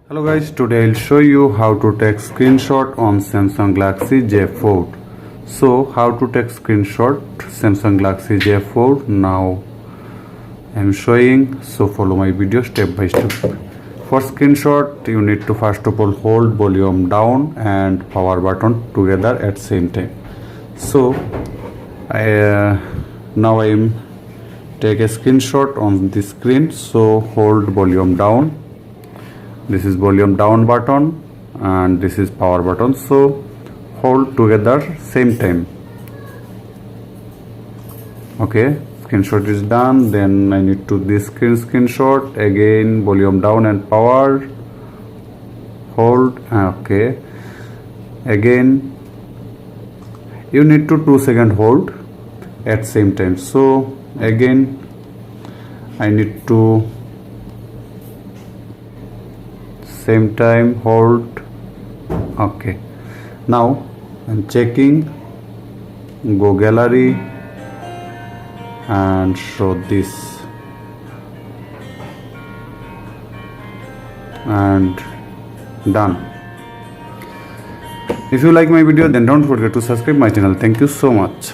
Hello guys, today I'll show you how to take screenshot on Samsung Galaxy J Fold. So how to take screenshot Samsung Galaxy J Fold, now I'm showing, so follow my video step by step. For screenshot you need to first of all hold volume down and power button together at same time. So now I'm take a screenshot on the screen. So hold volume down, this is volume down button and this is power button, so hold together same time. Okay, screenshot is done. Then I need to this screenshot again, volume down and power, hold. Okay, again you need to 2 second hold at same time. So again I need to same time hold. Okay, now I'm checking, go gallery and show this and done. If you like my video, then don't forget to subscribe my channel. Thank you so much.